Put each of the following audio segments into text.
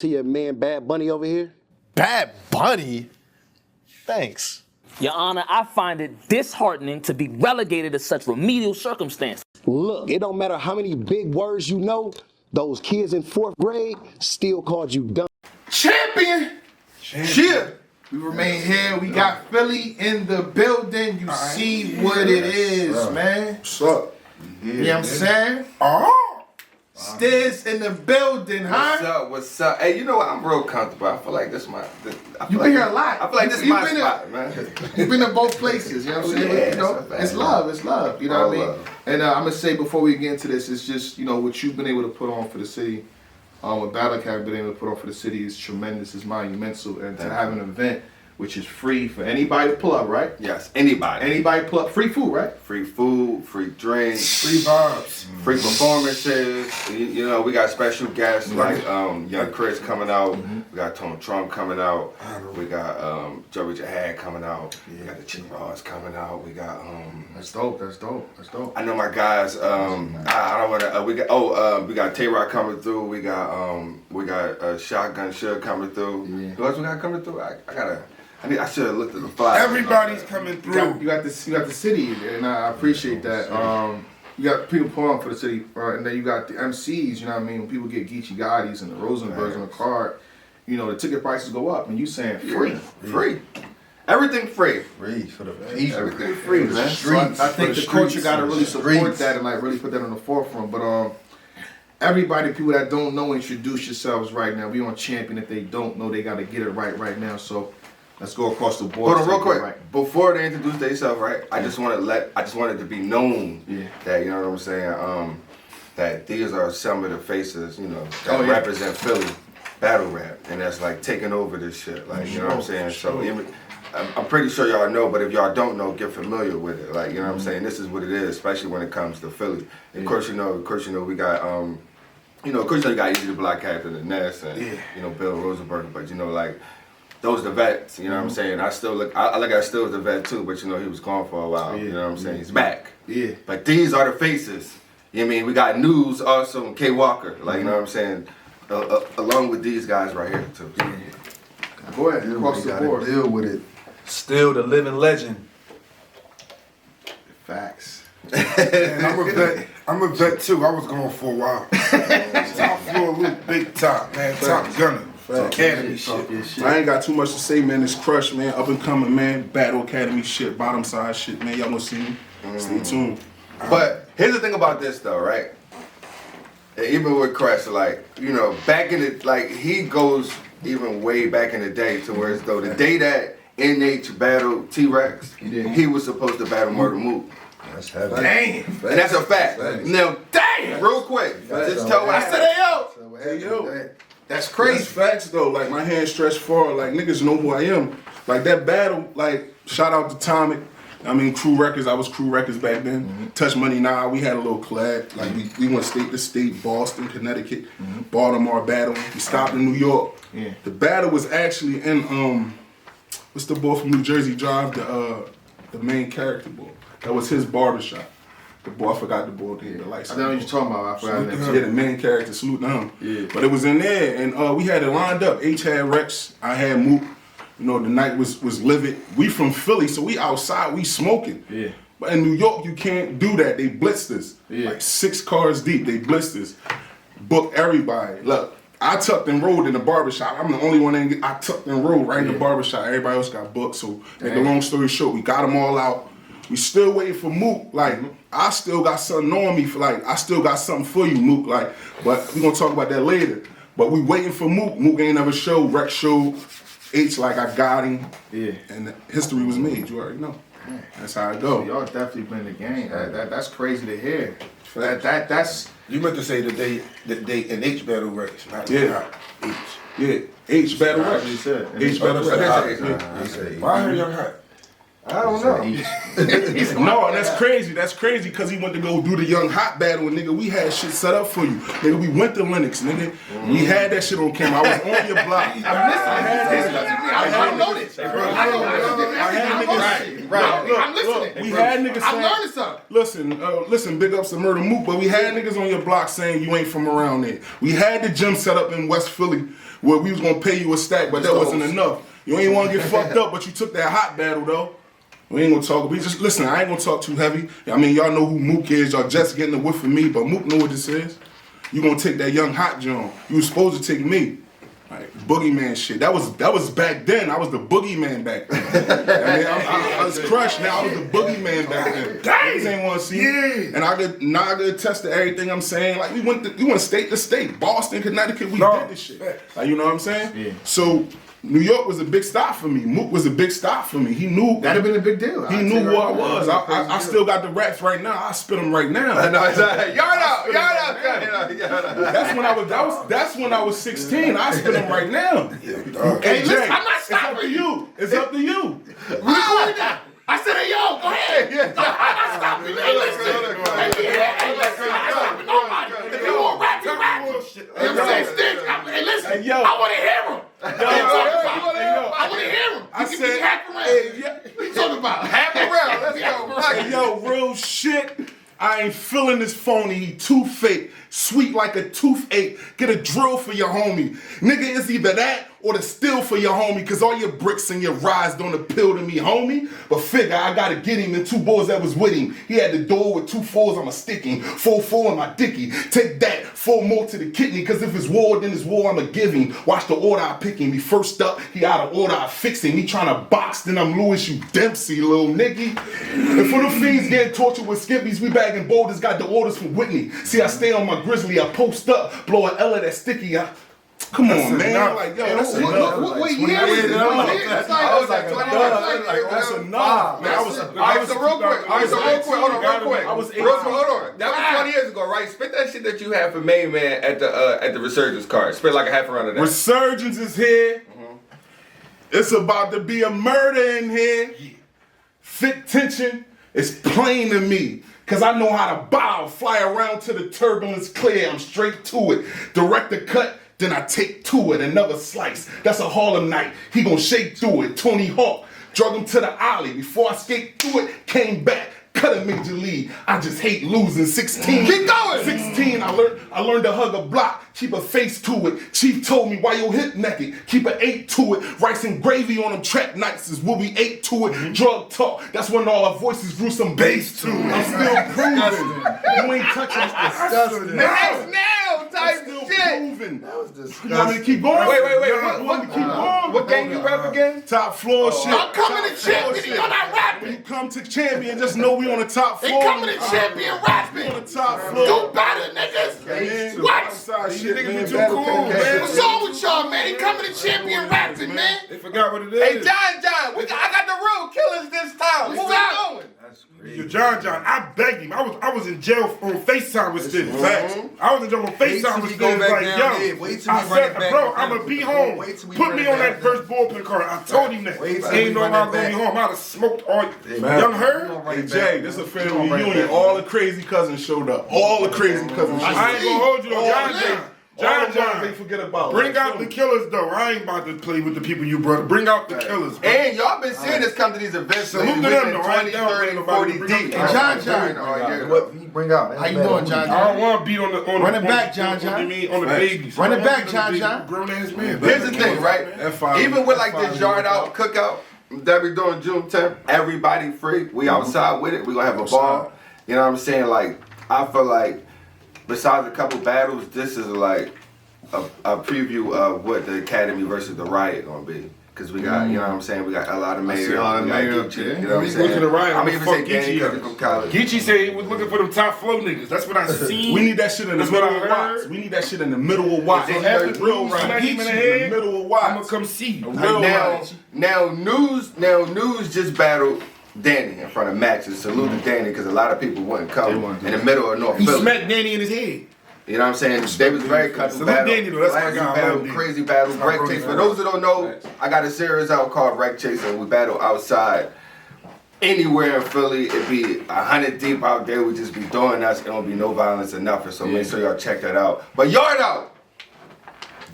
To your man Bad Bunny over here. Bad Bunny? Thanks. Your Honor, I find it disheartening to be relegated to such remedial circumstances. Look, it don't matter how many big words you know, those kids in 4th grade still called you dumb. Champion! Cheer! We remain here. We got Philly in the building. You see what it is, man. What's up? You know what I'm saying? Oh! Stiz in the building, huh? What's up? Hey, you know what? I'm real comfortable. I feel like this is my. You've been here a lot. I feel like this is You've my been spot, man. You've been in both places, you know what I'm saying? Yeah, You know, that's a fact. it's love, it's love. You know All what I mean? love. And I'm gonna say before we get into this, it's just what you've been able to put on for the city. What Battle Cat been able to put on for the city is tremendous, it's monumental, and to have an event which is free for anybody to pull up, right? Yes, anybody. Anybody pull up, free food, right? Free food, free drinks, Free vibes. free performances. You know, we got special guests like Young Chris coming out. We got Tone Trump coming out. We got Joey Jahad coming out. We got the Chick Ross coming out. We got That's dope. That's dope. That's dope. I know my guys. I don't want to. We got Tay Rock coming through. We got Shotgun Suge coming through. Yeah. Who else we got coming through? I should have looked at the flyer. Everybody's coming You through. got the city, and I appreciate that. You got people pulling for the city, and then you got the MCs. You know what I mean? When people get Geechee Gotti's and the Rosenbergs on the card, the ticket prices go up, and you saying free. Free. Everything free. Free for the people. Everything free, man. So I think the culture got to really support streets. that and like really put that on the forefront. But everybody, people that don't know, introduce yourselves right now. We on Champion. If they don't know, they got to get it right now. So let's go across the board. Hold on, real quick. Right. Before they introduce themselves, right? I just wanted to be known that you know what I'm saying. That these are some of the faces, that represent Philly battle rap, and that's like taking over this shit. Like you know what I'm saying. So I'm pretty sure y'all know, but if y'all don't know, get familiar with it. Like you know what I'm saying. This is what it is, especially when it comes to Philly. And of course, you know, we got of course you got Easy the Black Captain and Ness and Bill Rosenberg, but like. Those the vets, you know what I'm saying? I look at Still as the vet too, but he was gone for a while, you know what I'm saying? He's back. Yeah. But these are the faces. You know what I mean? We got News also and K Walker, like you know what I'm saying? Along with these guys right here too. Go ahead, across the board. Deal with it. Still the living legend. Facts. And I'm a vet too. I was gone for a while. Top floor, Luke, big top, man. Top gunner. Academy shit. I ain't got too much to say, man. It's Crush, man. Up and coming, man. Battle Academy shit, bottom side shit, man. Y'all gonna see me. Stay tuned. But here's the thing about this though, right? Even with Crush, like, back in the, like, he goes even way back in the day to where as though the day that NH battled T-Rex, he was supposed to battle Murder Mook. That's heavy. Damn. And that's a fact. Now, damn, real quick, just tell what I said. Hey, yo. That's That's crazy. facts though. Like my hand stretched far. Like niggas know who I am. Like that battle. Like shout out to Tomic. I mean Crew Records. I was Crew Records back then. Touch Money Now. We had a little collab. Like we went state to state. Boston, Connecticut, Baltimore battle. We stopped in New York. Yeah. The battle was actually in what's the boy from New Jersey Drive? The main character boy. That was his barbershop. The boy, I forgot the boy name. The lights. I know what you're talking about. I forgot that. Yeah, the main character, salute to him. Yeah. But it was in there, and we had it lined up. H had Rex, I had Mook. The night was livid. We from Philly, so we outside, we smoking. Yeah. But in New York, you can't do that. They blitzed us. Yeah. Like 6 cars deep, they blitzed us. Booked everybody. Look, I tucked and rolled in the barbershop. I'm the only one that I tucked and rolled right in the barbershop. Everybody else got booked. So, make a long story short, we got them all out. We still waiting for Mook. Like, I still got something on me. I still got something for you, Mook. Like, but we gonna talk about that later. But we waiting for Mook. Mook ain't never showed. Rex showed. H, like, I got him. Yeah. And history was made. You already know. That's how it go. Y'all definitely been in the game. That's crazy to hear. That's. You meant to say the day in H battle race, not Yeah. H. Yeah. H battle That's Rex. what he said. H battle Rex. Why are Young Hot? I don't know. No, that's crazy. That's crazy because he went to go do the Young Hot battle, and nigga, we had shit set up for you. Nigga, we went to Lennox, nigga. We had that shit on camera. I was on your block. I know this. I'm listening. We had niggas I'm saying, learning something. listen, big ups to Murder Mook, but we had niggas on your block saying you ain't from around there. We had the gym set up in West Philly where we was gonna pay you a stack, but that wasn't enough. You ain't want to get fucked up, but you took that hot battle though. We ain't gonna talk. We just listen. I ain't gonna talk too heavy. I mean, y'all know who Mook is. Y'all just getting the whiff of me, but Mook know what this is. You gonna take that young hot John. You was supposed to take me. Like boogeyman shit. That was back then. I was the boogeyman back then. I mean, I was crushed. Now I was the boogeyman back then. Niggas ain't want to see me. And I could attest to everything I'm saying. Like we went state to state, Boston, Connecticut. We did this shit. Like you know what I'm saying? Yeah. So New York was a big stop for me. Mook was a big stop for me. He knew that'd have been a big deal. He knew who I was. I still got the raps right now. I spit them right now. I know exactly. Yard out. That's when I was 16. I spit them right now. Hey Jay, I'm not stopping you. It's up to you. I said, hey, yo, go ahead. I'm not stopping you. Hey, listen. Hey, listen. I'm not stopping nobody. If you want rap, you rap. You know what I'm saying? Stick. Hey, listen. Hey, yo. I want to hear him. I want to hear him. I said, what you talking about? Half around. Let's go. Hey, yo, real shit. I ain't feeling this phony. He too fake. Sweet like a toothache. Get a drill for your homie. Nigga, it's either that or the steal for your homie, cause all your bricks and your rides don't appeal to me, homie. But figure, I gotta get him and 2 boys that was with him. He had the door with 2 4s, I'ma stick him. 4-4 in my dicky. Take that, 4 more to the kidney, cause if it's war, then it's war, I'ma give him. Watch the order I pick him. He first up, he out of order, I fix him. He tryna box, then I'm Louis, you Dempsey, little nigga. And for the fiends getting tortured with skippies, we bagging boulders, got the orders from Whitney. See, I stay on my grizzly, I post up, blow an L of that sticky, come on, man. Like, yo, that's enough. What year was it? I was like 20. That's enough. Man, All right, so real quick. Hold on. I was 18. Hold on. That was 20 years ago, right? Spit that shit that you had for Main Man at the Resurgence card. Spit like a half a round of that. Resurgence is here. It's about to be a murder in here. Thick tension is plain to me. Cause I know how to bow, fly around to the turbulence clear. I'm straight to it. Direct the cut. Then I take to it, another slice. That's a Harlem night. He gon' shake through it. Tony Hawk, drug him to the alley. Before I skate through it, came back, cut a major league. I just hate losing. 16. Keep going. 16, I learned to hug a block. Keep a face to it. Chief told me why your hip naked. Keep an 8 to it. Rice and gravy on them trap nights is what we ate to it. Drug talk, that's when all our voices grew some bass to it. I'm still proving. You ain't touching us. Next now type shit. Proving. That was disgusting. You want me to keep going? Wait. Want me to keep going? What gang you rap again? Top floor shit. I'm coming to champion. You're not rapping. When you come to champion, just know we on the top floor. They coming to champion rapping. On the top floor. Do better, niggas. What? Shit, man. Too cool, man. What's wrong with y'all, man? They coming to champion rapping, man. They forgot what it is. Hey, John, I got the real killers this time. What we doing? Yo, John, I begged him. I was in jail on FaceTime with Stitch. Facts. I was in jail on FaceTime with Stitch. Like, yo, I said, bro, I'm going to be home. Put me on that first bullpen card. I told him that. He ain't know I was going to be home. I'd have smoked all. Young Herb? Hey, Jay, this is a family reunion. All the crazy cousins showed up. All the crazy cousins showed up. I ain't going to hold you though. John, they forget about. Bring out the killers though. I ain't about to play with the people you brought. Bring out the killers. Bro. And y'all been seeing us come to these events. Salute to them though. 20, 30, 40 deep. And John. What he bring out? How you doing, John? I don't want to beat on the run it back, John. On the babies. Run it back, John. Grown ass man. Here's the thing, right? Even with like this yard out cookout that we doing June 10th, everybody free. We outside with it. We gonna have a ball. You know what I'm saying? Like I feel like besides a couple battles, this is like a preview of what the Academy versus the Riot gonna be. Cause we got, you know what I'm saying, we got a lot of mayor, we got Geechee, you know what I'm saying? Looking at Riot, I'm even say Geechee Danny from college. Geechee said he was looking for them top flow niggas. That's what I seen. We need that shit in the middle of Watts. We need that shit in the middle of Watts. After real Geechee in the middle of Watts. I'm gonna come see you. Now News just battled Danny in front of Max's. Salute to Danny, because a lot of people wouldn't come in the middle of North He Philly. smacked Danny in his head. You know what I'm saying? They was very cutting battle. Danny, though. That's my guy. Battle, crazy battle, Wreck Chase. For those who don't know, I got a series out called Wreck Chase, and we battle outside. Anywhere in Philly, it'd be 100 deep out there. We just be doing us. It don't be no violence or nothing. So make sure y'all check that out. But Yard Out.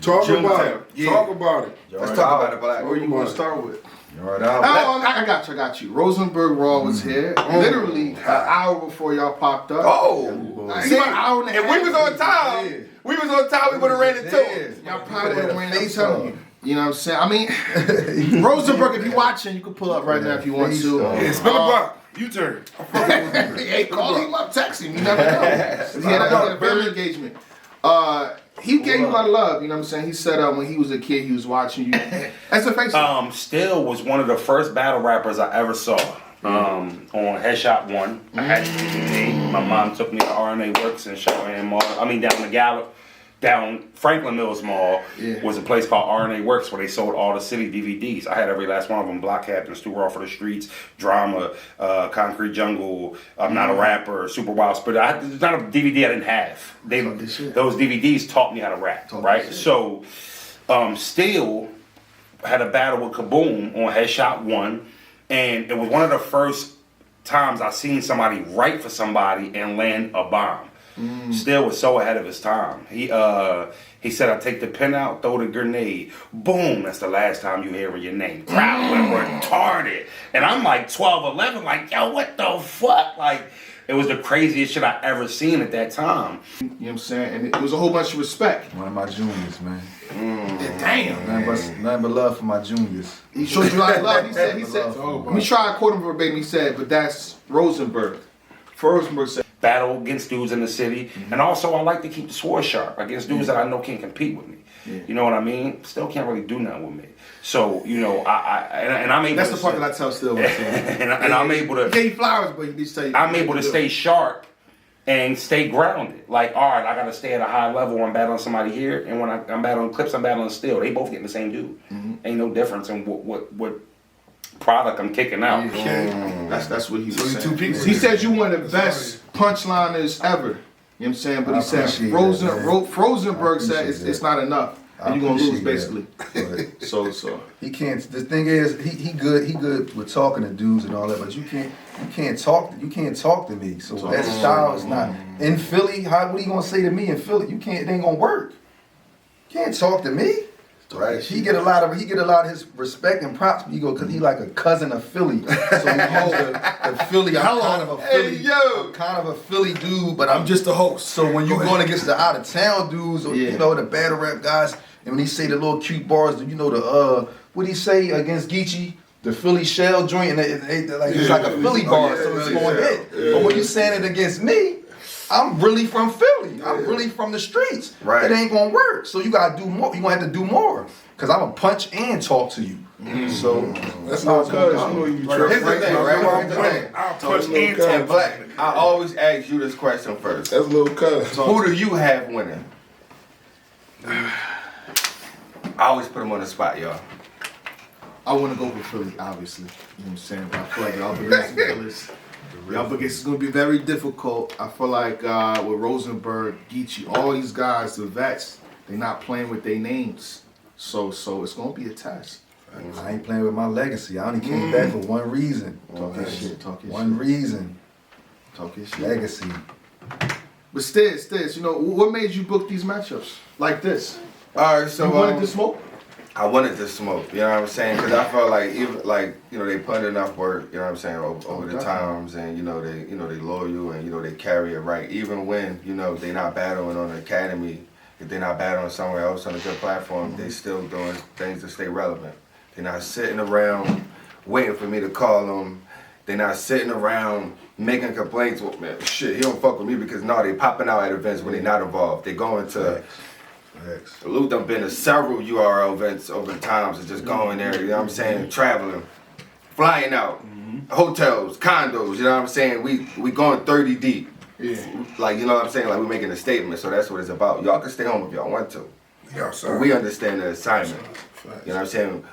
Talk about it. Talk about it. Let's talk about it, Black. What you want to start with? I got you. Rosenberg Raw was here literally an hour before y'all popped up. See, About an hour and a if half. we was on time, we would have ran into it. Y'all probably would have ran into you. You know what I'm saying? I mean, Rosenberg, if you're watching, you can pull up right now if you want to. Yeah, spin the block. U-turn. Hey, call him up, text him. You never know. He had a very engagement. He gave you a lot of love. You know what I'm saying? He said when he was a kid, he was watching you. As a face. Still was one of the first battle rappers I ever saw. On Headshot 1. I had the DVD. My mom took me to RNA Works in Cheyenne Mall. Down the Gallup. Down Franklin Mills Mall was a place called RNA Works where they sold all the city DVDs. I had every last one of them. Block Captain, Stu Raw for the Streets, Drama, Concrete Jungle, I'm Not a Rapper, Super Wild Spirit. There's not a DVD I didn't have. Those DVDs taught me how to rap, right? So, still had a battle with Kaboom on Headshot 1, and it was one of the first times I seen somebody write for somebody and land a bomb. Still was so ahead of his time. He said, I take the pen out, throw the grenade. Boom, that's the last time you hear your name. Crowd went retarded. And I'm like 12, 11, like, yo, what the fuck? Like, it was the craziest shit I ever seen at that time. You know what I'm saying? And it was a whole bunch of respect. One of my juniors, man. Damn. Nothing but love for my juniors. He showed you a lot of love. He said, let me try to quote him verbatim. He said, but that's Rosenberg. Rosenberg said, battle against dudes in the city, and also I like to keep the sword sharp against dudes that I know can't compete with me. You know what I mean? Still can't really do nothing with me. So I'm able. That's to the part that I tell Still. and I'm able to. He gave flowers, but he did say. I'm able to stay sharp and stay grounded. Like, all right, I got to stay at a high level when I'm battling somebody here, and when I'm battling Clips, I'm battling Still. They both getting the same dude. Ain't no difference in what product I'm kicking out. That's what he was saying. He said you one of the best punchliners ever. You know what I'm saying? But he said Rosenberg said it's not enough. And you're gonna lose basically. So he can't. The thing is, he good with talking to dudes and all that, but you can't talk to me. So that style is not in Philly. What are you gonna say to me in Philly? You can't. It ain't gonna work. You can't talk to me. Right. He get a lot of his respect and props because he like a cousin of Philly. So he used the Philly. I'm kind of a Philly dude, but I'm just a host. So when you going against the out of town dudes or the battle rap guys, and when he say the little cute bars, what he say against Geechee? The Philly shell joint, and it's like a Philly bar, so it's going to hit. But when you saying it against me, I'm really from Philly. I'm really from the streets. Right. It ain't gonna work. So you gotta do more. You gonna have to do more. Cause I'm gonna punch and talk to you. So that's not cuz Here's the thing, right? I'll punch and Black. I always ask you this question first. That's a little cuz. Who do you have winning? I always put him on the spot, y'all. I want to go with Philly, obviously. You know what I'm saying? But I feel like y'all against some killers. Y'all it's going to be very difficult. I feel like with Rosenberg, Geechee, all these guys, the vets, they're not playing with their names. So it's going to be a test. I ain't playing with my legacy. I only came back for one reason. Talk your shit. One reason. Talk your shit. Legacy. But Stiz, what made you book these matchups like this? All right, so you wanted to smoke? I wanted to smoke, you know what I'm saying? Because I felt like they put enough work, you know what I'm saying, over the times, and they loyal and they carry it right. Even when they not battling on the academy, if they're not battling somewhere else on a good platform, they still doing things to stay relevant. They're not sitting around waiting for me to call them. They're not sitting around making complaints. Well, man, shit, he don't fuck with me because they popping out at events when they not involved. They going to. Luke done been to several URL events over the times and just going there, you know what I'm saying, traveling, flying out, hotels, condos, you know what I'm saying, we going 30 deep. Yeah. Like, you know what I'm saying, like we making a statement, so that's what it's about. Y'all can stay home if y'all want to. Yeah, sir. We understand the assignment. You know what I'm saying?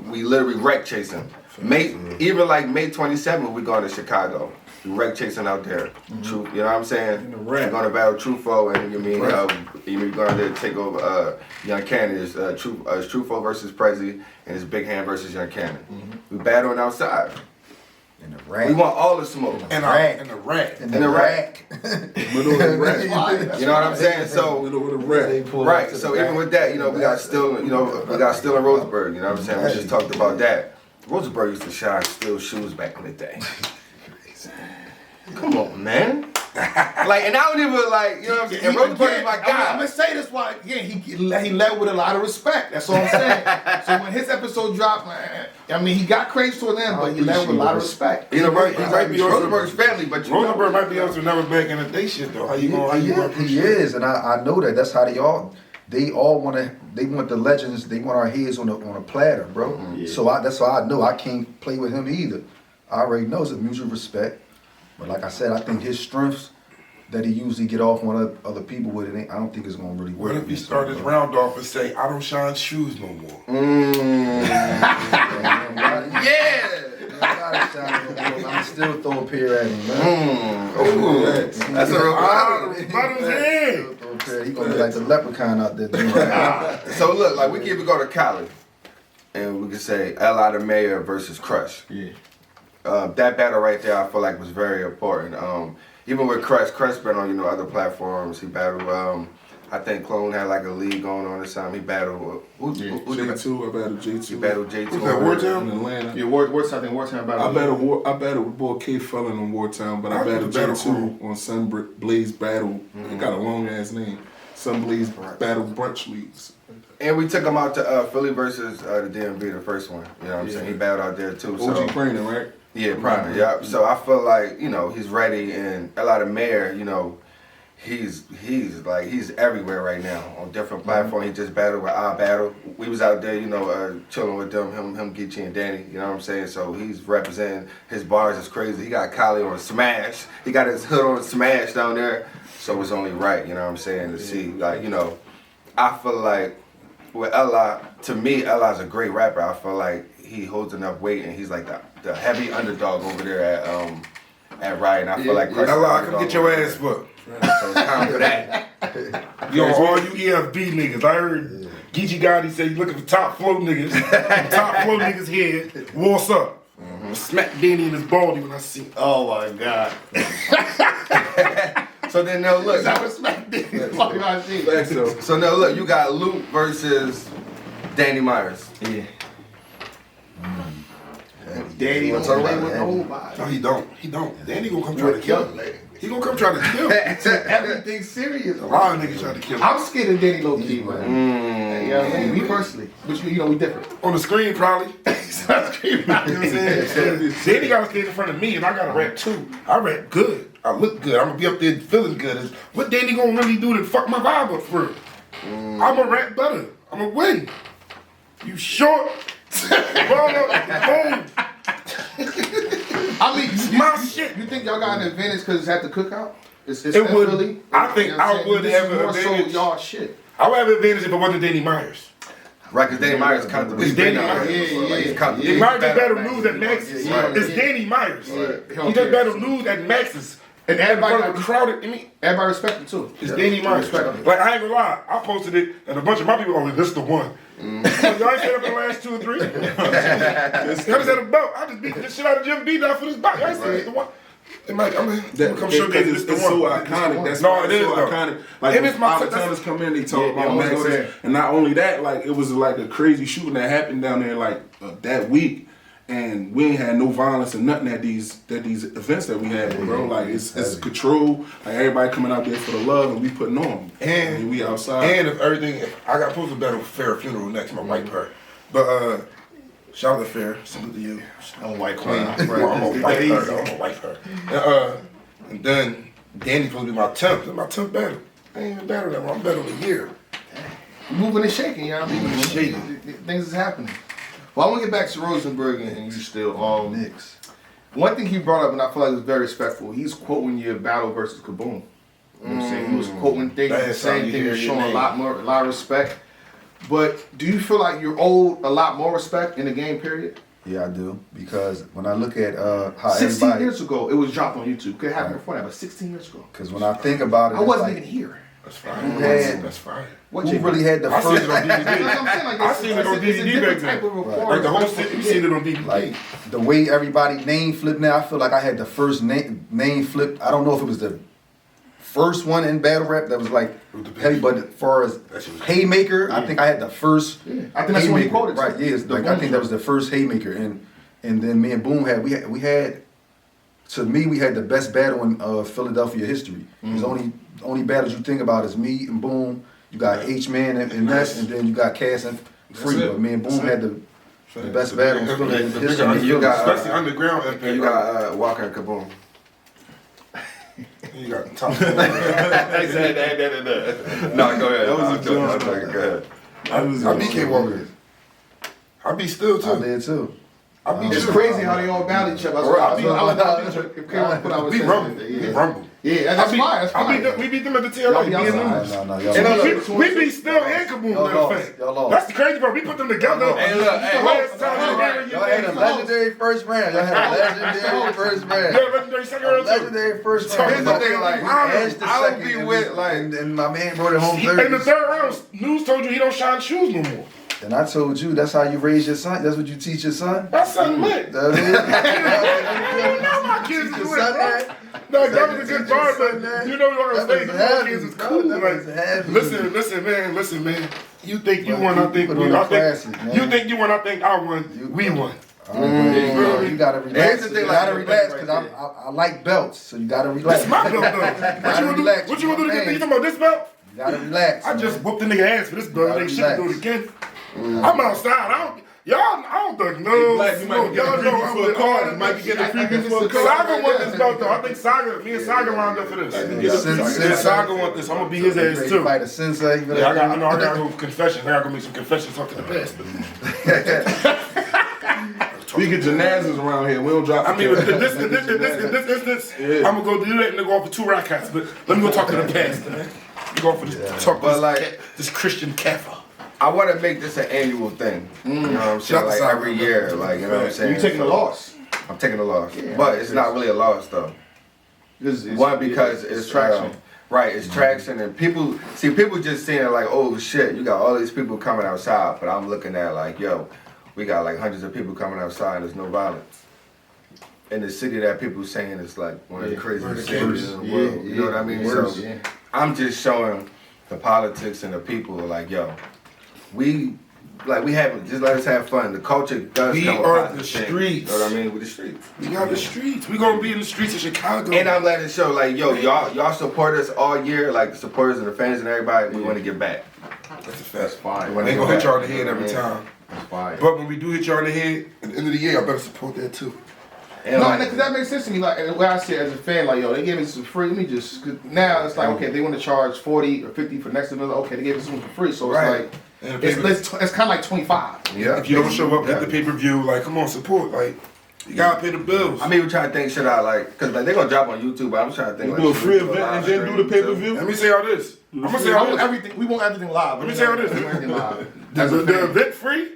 We literally wreck chasing. Even like May 27th, we going to Chicago. We wreck chasing out there. True, you know what I'm saying? We're going to battle Truffaut, and we're going to take over Young Cannon. It's Truffaut versus Prezi, and it's Big Hand versus Young Cannon. We battling outside. In the rack. We want all the smoke. In the rack. In the rack. Middle of the rack. You know what I'm saying? So middle of the rack. Right. So even with that, we got still in Roseburg. You know what I'm saying? We just talked about that. Rosenberg used to shine steel shoes back in the day. Come on, man. Like, and I don't even like, you know what I'm saying? And Rosenberg is my guy. I'm gonna say this why again he led with a lot of respect. That's all I'm saying. So when his episode dropped, I mean he got crazy toward them, but he led with a lot of respect. You know, right? He might be Rosenberg's family, but you Rosenberg might be able to never back in the day shit though. How you gonna He is, and I know that. That's how they all want the legends. They want our heads on a platter, bro. So that's why I know I can't play with him either. I already know it's a mutual respect. But like I said, I think his strengths that he usually get off on other people with it, I don't think it's gonna really work. What if he start his round off and say, "I don't shine shoes no more"? Yeah. I'm still throw a pair at him, man. That's a real He gonna be like the leprechaun out there doing that. So look, like we can even go to Cali, and we can say L.I. the Mayor versus Crush. Yeah. That battle right there, I feel like was very important. Even with Crush been on other platforms. He battled. I think Clone had like a league going on this time. He battled. Who J2, I battled J2. He battled J2. Who's that, Wartown? In Atlanta. Yeah, Wartown battle. I battled with boy K Felon on Wartown, but I battled J2 on Sunblaze Battle. It got a long ass name. Sunblaze Battle Brunch Leagues. And we took him out to Philly versus the DMV, the first one. You know what I'm saying? He battled out there too. OG Prainer, right? Yeah, Prainer, yeah. So I feel like, he's ready, and L.I. the Mayor, he's everywhere right now on different platforms. He just battled with our battle. We was out there, chilling with them, him, Geechee and Danny, you know what I'm saying? So he's representing, his bars is crazy. He got Kali on Smash. He got his hood on Smash down there. So it's only right, you know what I'm saying, to see, I feel like with L.I., to me, L.I.'s a great rapper. I feel like he holds enough weight, and he's like the heavy underdog over there at Riot. I feel like L.I., come get your ass whooped. So it's time for that. Yo, all you EFB niggas, I heard Geechee Gotti say you looking for top flow niggas. Top flow niggas here. What's up? Smack Danny in his baldy when I see him. Oh my God. So then now look. So now look, you got Luke versus Danny Myers. Yeah. Danny don't play with nobody. No, he don't. Danny gonna come try to kill him. He gonna come try to kill him. Everything's serious. A lot of niggas try to kill him. I'm scared of Danny low key, man. You know what I mean? Me personally. But we different. On the screen, probably. You know what I'm saying? Danny got a stage in front of me, and I got to rap too. I rap good. I look good. I'm gonna be up there feeling good. What Danny gonna really do to fuck my vibe up for? I'm gonna rap better. I'm gonna win. You short? Boom. I mean, shit. You think y'all got an advantage because it's at the cookout? It's it would. Philly? I think I would have an advantage. So y'all shit. I would have an advantage if it wasn't Danny Myers. Right, because Danny Myers comfortable. It's Danny Myers. Danny Myers just better lose at Max's. It's Danny Myers. He just better lose at Max's. And everybody crowded. Everybody respect him too. It's Danny Myers. Like, I ain't gonna lie. I posted it, and a bunch of my people are like, this is the one. Y'all ain't said up in the last 2 or 3. Y'all just had a belt. I just beat the shit out of Jim B down for this bout. Y'all ain't said it's the one. And like, I'm gonna come show Danny this the one. It's so iconic. That's no, it is so iconic. Like, when out-of-towners come in, they talk about Max's. And not only that, like, it was like a crazy shooting that happened down there, like, that week. And we ain't had no violence or nothing at these events that we had, bro. Like, it's control. Like, everybody coming out there for the love, and we putting on. And we outside. And if I got supposed to battle Fair Funeral next, my white part. But shout out to Fair, salute to you. I'm a white queen. I'm a white her. And then Danny's supposed to be my 10th. My 10th battle. I ain't even battled that one. I'm battling a year. Moving and shaking, you know what I mean? Shaking. Things is happening. Well, I want to get back to Rosenberg and you still. Knicks. One thing he brought up, and I feel like it was very respectful, he's quoting your battle versus Kaboom. You know what I'm saying? He was quoting things, the same thing, showing a lot of respect. But do you feel like you're owed a lot more respect in the game period? Yeah, I do. Because when I look at how 16 years ago, it was dropped on YouTube. Could happen before that, but 16 years ago. Because when I think about it, I wasn't even here. That's fine. That's fine. Who really had the first? I seen it on DVD. I seen it on DVD back then. Like the whole city, you seen it on DVD. Like the way everybody name flipped now, I feel like I had the first name flipped. I don't know if it was the first one in battle rap that was like heavy, but as far as Haymaker, I think I had the first. Yeah. I think that's what he quoted. Right? Yes. Like I think that was the first Haymaker, and and then me and Boom we had. To me, we had the best battle in Philadelphia history. There's only battles you think about is me and Boom. You got H-Man and Ness, and then you got Cass and Free. But me and Boom had the best battle in Philadelphia history. You got especially underground. you got Walker and Kaboom. You got top. No, go ahead. That was a joke. Go ahead. I beat K Walker. I beat still I too. did too. I beat It's you. crazy how they all battle each other. I beat We rumble. We rumble. Yeah, that's fine. That's fine. We beat them at the Y'all TLA. be Me and outside. them. No, y'all We beat Still and Kaboom, matter of fact. Y'all lost. That's the crazy part. We put them together. Hey, look, hey, Last time hold on, we right. did Y'all had a legendary first round. Y'all had a legendary first round. Yeah, legendary second round too. Legendary first So round. here's the thing, like, Edge the I would second, be and- with, like- and my man brought it home In the third. third round, News told you he don't shine shoes no more. And I told you that's how you raise your son. That's what you teach your son. That's something lit. That is. You know my kids is Your lit, son bro. that. No, that was a good bar, but you know what I'm saying. was You know heavy, kids is bro. cool. That was heavy. Like, listen, man. You think you Bro, won? I think put we. on I the classic, think man. you think you won. I think I won. We won. You gotta Here's relax. the You thing, gotta like, relax right because there. I like belts, so you gotta relax. That's my belt though. What you gonna do? Relax, What you gonna do to get? man. You talking about this belt? You gotta relax. I just whooped the nigga ass for this belt. gotta They shit do it relax. again. I'm outside. I don't think no. Black, you might be getting a Y'all know preview I'm for a with card. all You might be getting a preview for a card. Saga want this belt though. I think Saga, me and Saga lined up for this. Yeah, Saga want this. I'm gonna be his ass too. Fight a sensei. Yeah, I gotta go confession. I gotta go make some confessions, talk to the past. We get Janazes around here. We don't drop. I mean, in this instance, I'm gonna go do that and then go off for 2 rack hats. But let me go talk to the past, man. We go for this talk, But this, like- this Christian kafir. I want to make this an annual thing. You know what I'm saying? Shout Like out to every Saga. year, like you know what I'm saying. You taking a So, loss. I'm taking a loss, but it's not really a loss though. One, because it's traction. Right, it's traction, and people just seeing it like, oh shit, you got all these people coming outside, but I'm looking at like, yo, we got like hundreds of people coming outside, and there's no violence. In the city that people saying is like one of the craziest cities in the world. You know what I mean? So I'm just showing the politics and the people like, yo, we have just let us have fun. The culture does We come are about the this thing. streets. You know what I mean? With the streets. We got the streets. We gonna be in the streets of Chicago. And I'm letting it show, like, yo, y'all support us all year, like the supporters and the fans and everybody. We want to get back. That's a fact. That's fine. We ain't gonna hit y'all in the head every time. That's fine. But when we do hit y'all in the head, at the end of the year, I better support that too. And No, like, because that makes sense to me. Like, and what I say as a fan, like, yo, they gave me some free. Let me just, cause now it's like, okay, they want to charge 40 or 50 for next event. Okay, they gave us something for free. So it's Right. like, And the it's paper- kind of like 25. yeah. if you don't show up at the pay-per-view, like, come on, support. Like, you gotta pay the bills. I'm even trying to think shit out, like, cause like, they're gonna drop on YouTube, but I'm trying to think You like, do a should free we do event live and then do the stream, pay per too? view. Let me say all this. I'm gonna say all this. We want everything live. Let me say all this. We want everything live. The event free,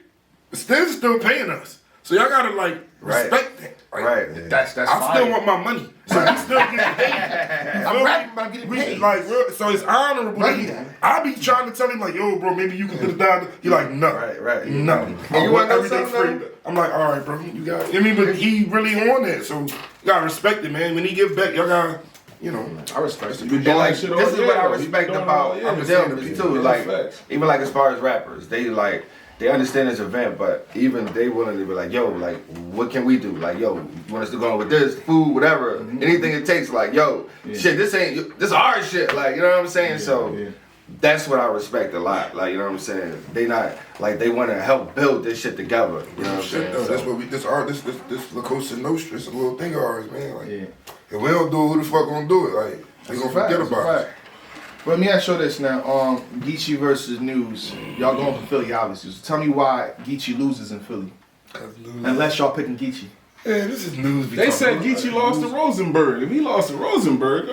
still paying us. So y'all gotta like Right. respect that. Like, Right. That's I fine. still want my money. So we still getting paid. I'm rapping, but I'm getting We, paid. like, real, so it's honorable. that he- I be trying to tell him like, yo, bro, maybe you can put it down. He like, no, Right. no. And I you want wanna know everything something, free. I'm like, all right, bro, you got. I mean, but he really on that, so you gotta respect it, man. When he get back, y'all gotta, you know. I respect it. You And doing like, that shit this all is year, what I though. You respect doing it about all year. them too. Yeah, Like, facts. even like as far as rappers, they like, they understand this event, but even they willing to be like, yo, like, what can we do? Like, yo, you want us to go on with this, food, whatever, anything it takes. Like, yo, shit, this our shit. Like, you know what I'm saying? So that's what I respect a lot. Like, you know what I'm saying? They not like they want to help build this shit together. You know what I'm Shit, saying? though, So- that's what we. This La Cosa Nostra is a little thing of ours, man. Like, if we don't do it, who the fuck gonna do it? Like, we gonna forget about it. But let me ask you this now. Geechee versus News. Y'all going for Philly, obviously. So tell me why Geechee loses in Philly. Unless y'all picking Geechee. Yeah, this is news. They said Geechee lost to Rosenberg. If he lost to Rosenberg,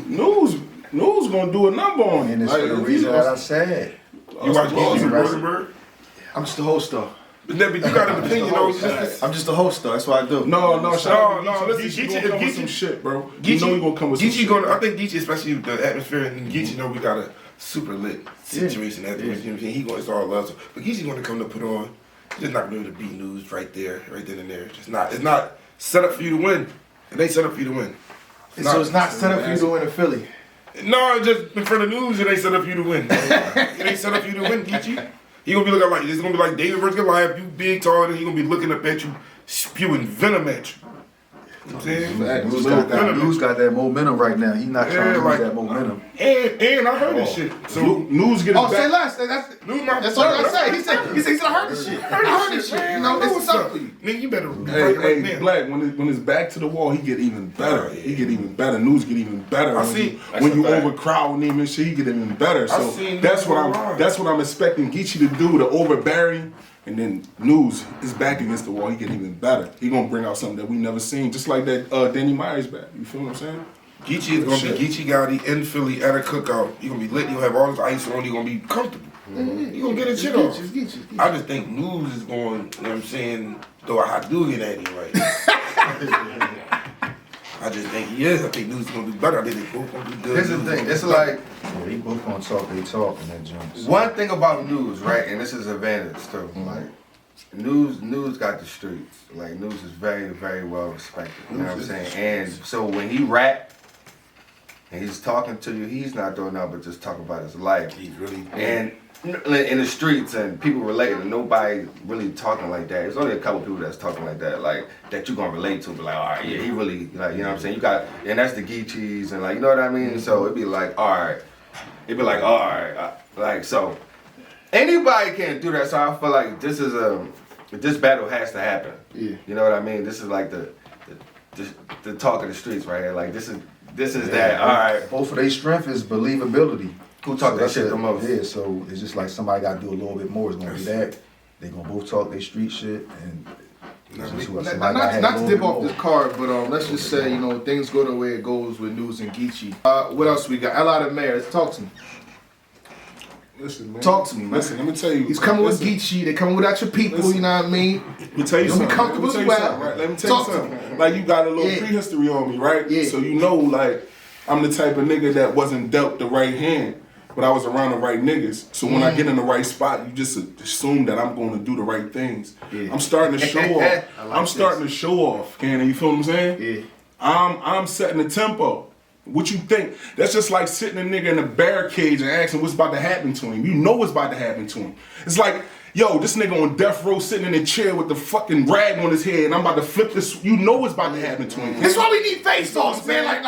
News gonna do a number on him. And it's Like, for the if he reason that I lost- said. You watch Geechee Rosenberg. Rosenberg? I'm just the host, though. But you got an opinion on I'm just the host, though. That's what I do. No, shout out No, to listen, Geechee gonna come with some shit, bro. You know he gonna come with some Geechee shit. gonna. I think Geechee, especially with the atmosphere, and Geechee know we got a super lit situation after this. You know what I'm saying? He going, it's all love. But Geechee gonna come to put on. He's just not gonna be able to beat News right there, right then and there. It's not set up for you to win. It ain't set up for you to win. So it's not set up for you to win in Philly. No, it's just in front of News, it ain't set up for you to win. It ain't set up for you to win, Geechee. He gonna be looking like it's gonna be like David versus Goliath. You big, tall, and he gonna be looking up at you, spewing venom at you. You know what I'm saying? News got that momentum right now. He not trying to lose that momentum. And I heard this shit. So News getting back. Say less. That's what I say. He said I heard this shit. I heard this shit. You know, it's something. Nigga, you better Hey, Black, when it's back to the wall, he get even better. He get even better. News get even better. When you overcrowd him and shit, he get even better. So that's what I'm expecting Geechee to do, to overbearing. And then News is back against the wall. He get even better. He gonna bring out something that we never seen, just like that Danny Myers back. You feel what I'm saying? Geechee is gonna be Geechee Gotti in Philly at a cookout. You gonna be lit. You gonna have all this ice on. You gonna be comfortable. You gonna get his shit off. I just think News is going. You know what I'm saying? Throw a hot doogie at him right now. I just think he is. I think News is gonna do better. I think they both gonna do good. Here's the thing. It's like They both gonna talk. They talk in that joint. one thing about News, right? And this is advantage too. Like News got the streets. Like News is very, very well respected. You know what I'm saying? And so when he rap and he's talking to you, he's not doing nothing but just talking about his life. He's really And in the streets and people relating, and nobody really talking like that. There's only a couple people that's talking like that, like that you gonna relate to. Be like, all right, yeah, he really, like, you know what I'm saying? You got, and that's the Geechees, and like, you know what I mean? So it'd be like, all right, like, so anybody can do that. So I feel like this battle has to happen. Yeah. You know what I mean? This is like the talk of the streets right here. Like this is that. All right. Both of their strength is believability. Who talk that that's shit it. the most? Yeah, so it's just like somebody got to do a little bit more. It's gonna be that. They gonna both talk their street shit, and it's just what somebody gotta have Not a to little dip bit off more. this card, but let's just say, you know, things go the way it goes with News and Geechee. What else we got? L.I. the Mayor. Let's talk to me. Listen, man. Talk to me, man. Listen, let me tell you. He's coming with listen, Geechee. They coming without your people. Listen. You know what I mean? Let me tell you You'll be something. comfortable Let me as tell you well. something, right? Let me tell you Talk to something. Like you got a little Yeah. prehistory on me, right? Yeah. So you know, like I'm the type of nigga that wasn't dealt the right hand, but I was around the right niggas. So when I get in the right spot, you just assume that I'm going to do the right things. Yeah. I'm starting to show off. I'm starting to show off, Cannon. You feel what I'm saying? Yeah. I'm setting the tempo. What you think? That's just like sitting a nigga in a bear cage and asking what's about to happen to him. You know what's about to happen to him. It's like, yo, this nigga on death row sitting in a chair with the fucking rag on his head and I'm about to flip this. You know what's about to happen to him. That's why we need face-offs, man. Like,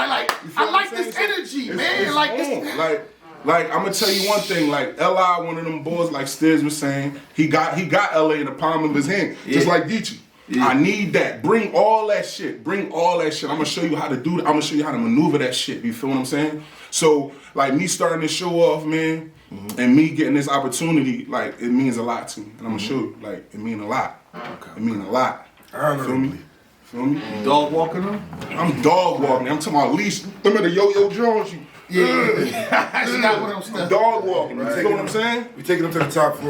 I like this energy, man. It's Like on. this. Like I'm gonna tell you one thing. Like L.I., one of them boys, like Stiz was saying, he got L.A. in the palm of his hand, just like Geechee. I need that. Bring all that shit. Bring all that shit. I'm gonna show you how to do that. I'm gonna show you how to maneuver that shit. You feel what I'm saying? So like me starting to show off, man, and me getting this opportunity, like it means a lot to me. And I'm gonna show you, like it mean a lot. Okay. It mean a lot. Feel me? Feel me? Dog walking them? I'm dog walking. I'm talking about leash. Remember the Yo-Yo Jones? Yeah. She got one of them stuff. Dog walking. You know what I'm saying? We taking them to the top floor.